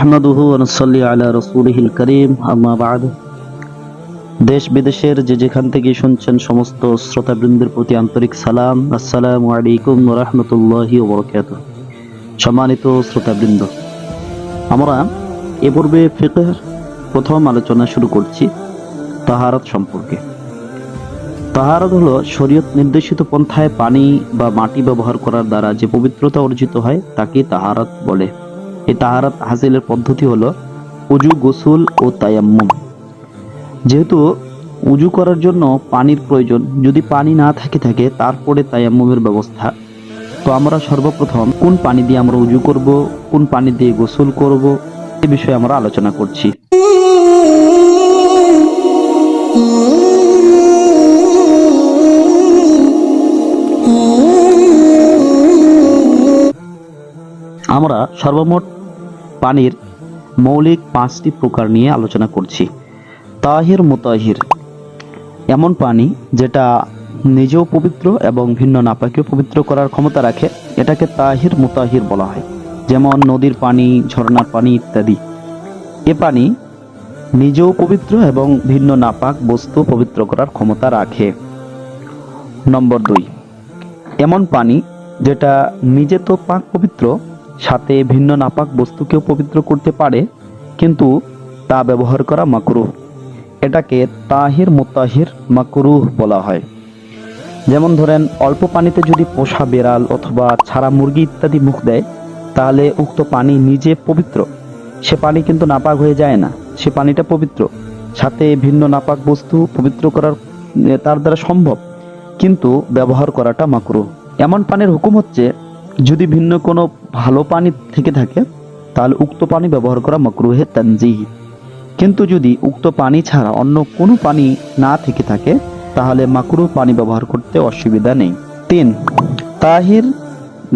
নাহমাদুহু ওয়া নুসাল্লি আলা রাসূলিহিল কারীম, আম্মা বা'দ। দেশ বিদেশের যে যেখান থেকে শুনছেন সমস্ত শ্রোতাবৃন্দের প্রতি আন্তরিক সালাম। আসসালামু আলাইকুম ওয়া রাহমাতুল্লাহি ওয়া বারাকাতুহু। সম্মানিত শ্রোতাবৃন্দ, আমরা এ পূর্বে ফিকহের প্রথম আলোচনা শুরু করছি তাহারাত সম্পর্কে। তাহারাত হলো শরীয়ত নির্দেশিত পন্থায় পানি বা মাটি ব্যবহার করার দ্বারা যে পবিত্রতা অর্জিত হয় তাকে তাহারাত বলে। এই তাহারাত হাসিলের পদ্ধতি হলো উজু, গোসল ও তায়াম্মুম। যেহেতু উজু করার জন্য পানির প্রয়োজন, যদি পানি না থাকে তারপরে তায়াম্মুমের ব্যবস্থা। তো আমরা সর্বপ্রথম কোন পানি দিয়ে আমরা উজু করব, কোন পানি দিয়ে গোসল করব, এ বিষয়ে আমরা আলোচনা করছি। আমরা সর্বমোট পানির মৌলিক 5টি প্রকার নিয়ে আলোচনা করছি। তাহির, মুতাহির, এমন পানি যেটা নিজেও পবিত্র এবং ভিন্ন নাপাকেও পবিত্র করার ক্ষমতা রাখে, এটাকে তাহির, মুতাহির বলা হয়। যেমন নদীর পানি, ঝর্ণার পানি ইত্যাদি। এ পানি নিজেও পবিত্র এবং ভিন্ন নাপাক বস্তু পবিত্র করার ক্ষমতা রাখে। নম্বর 2, এমন পানি যেটা নিজে তো পাক পবিত্র, সাথে ভিন্ন নাপাক বস্তুকেও পবিত্র করতে পারে, কিন্তু তা ব্যবহার করা মাকরুহ। এটাকে তাহির, মুতাহির, মাকরুহ বলা হয়। যেমন ধরেন, অল্প পানিতে যদি পোষা বেড়াল অথবা ছাড়া মুরগি ইত্যাদি মুখ দেয়, তাহলে উক্ত পানি নিজে পবিত্র, সে পানি কিন্তু নাপাক হয়ে যায় না, সে পানিটা পবিত্র। সাথে ভিন্ন নাপাক বস্তু পবিত্র করার তার দ্বারা সম্ভব, কিন্তু ব্যবহার করাটা মাকরুহ। এমন পানির হুকুম হচ্ছে, যদি ভিন্ন কোনো ভালো পানি থেকে থাকে তাহলে উক্ত পানি ব্যবহার করা মাকরুহে তানজিহি। কিন্তু যদি উক্ত পানি ছাড়া অন্য কোনো পানি না থেকে থাকে তাহলে মাকরুহ পানি ব্যবহার করতে অসুবিধা নেই। 3, তাহির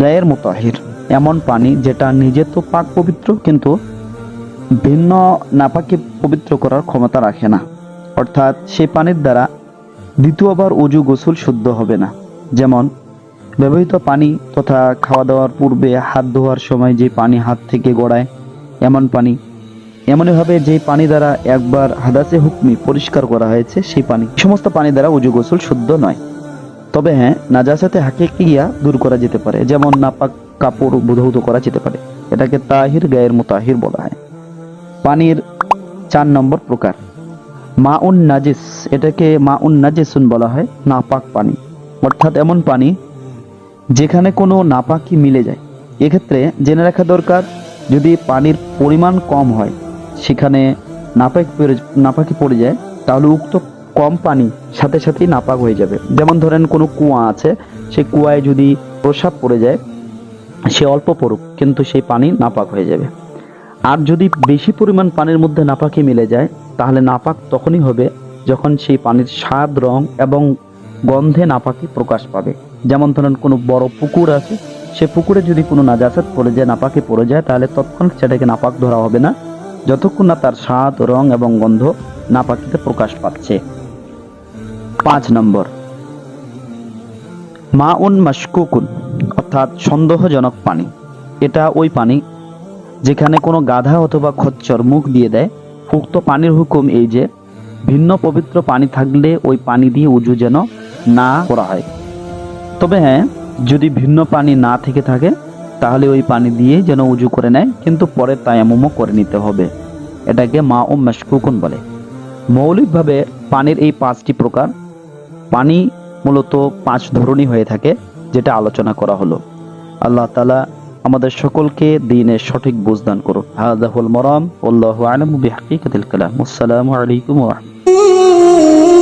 গায়ের মুতাহির, এমন পানি যেটা নিজে তো পাক পবিত্র কিন্তু ভিন্ন নাপাকে পবিত্র করার ক্ষমতা রাখে না, অর্থাৎ সেই পানির দ্বারা দ্বিতীয়বার উজু গোসল শুদ্ধ হবে না। যেমন ব্যবহৃত পানি তথা খাওয়া দাওয়ার পূর্বে হাত ধোয়ার সময় যে পানি হাত থেকে গড়ায়, এমন পানি। এমনইভাবে যে পানি দ্বারা একবার হাদাসে হুকমি পরিষ্কার করা হয়েছে, সেই পানি। সমস্ত পানি দ্বারা উজু গোসল শুদ্ধ নয়, তবে হ্যাঁ, নাজাসাতে হাকিকিয়া দূর করা যেতে পারে, যেমন নাপাক কাপড় ধৌত করা যেতে পারে। এটাকে তাহির গায়ের মুতাহির বলা হয়। পানির 4 নম্বর প্রকার মাউন নাজিস, এটাকে মাউন নাজিসুন বলা হয়, নাপাক পানি। অর্থাৎ এমন পানি যেখানে কোনো নাপাকি মিলে যায়। এক্ষেত্রে জেনে রাখা দরকার, যদি পানির পরিমাণ কম হয়, সেখানে নাপাকি পড়ে যায়, তাহলে উক্ত কম পানি সাথে সাথেই নাপাক হয়ে যাবে। যেমন ধরেন কোনো কুয়া আছে, সেই কুয়ায় যদি প্রসাব পড়ে যায়, সে অল্প পড়ুক কিন্তু সেই পানি নাপাক হয়ে যাবে। আর যদি বেশি পরিমাণ পানির মধ্যে নাপাকি মিলে যায়, তাহলে নাপাক তখনই হবে যখন সেই পানির স্বাদ, রং এবং গন্ধে নাপাকি প্রকাশ পাবে। যেমন ধরেন কোনো বড় পুকুর আছে, সে পুকুরে যদি কোনো নাজাসাত পড়ে যায়, নাপাকি পড়ে যায়, তাহলে তৎক্ষণাৎ সেটাকে নাপাক ধরা হবে না, যতক্ষণ না তার স্বাদ, রং এবং গন্ধ নাপাকিতে প্রকাশ পাচ্ছে। 5 নম্বর মাউন মাশকুকুন, অর্থাৎ সন্দেহজনক পানি। এটা ওই পানি যেখানে কোনো গাধা অথবা খচ্চর মুখ দিয়ে দেয়। উক্ত পানির হুকুম এই যে, ভিন্ন পবিত্র পানি থাকলে ওই পানি দিয়ে উজু যেন না করা হয়। তবে হ্যাঁ, যদি ভিন্ন পানি না থেকে থাকে তাহলে ওই পানি দিয়ে যেন উজু করে নেয়, কিন্তু পরে তায়াম্মুমও করে নিতে হবে। এটাকে মাউন মাশকুকুন বলে। মৌলিকভাবে পানির এই 5টি প্রকার। পানি মূলত 5 ধরনের হয়ে থাকে, যেটা আলোচনা করা হলো। আল্লাহ তাআলা আমাদের সকলকে দ্বীনের সঠিক বুঝ দান করুন। হাযা হুয়াল মারাম, আল্লাহু আ'লামু বিহাকিকাতিল কালাম। আসসালামু আলাইকুম ওয়া রাহমাতুল্লাহ।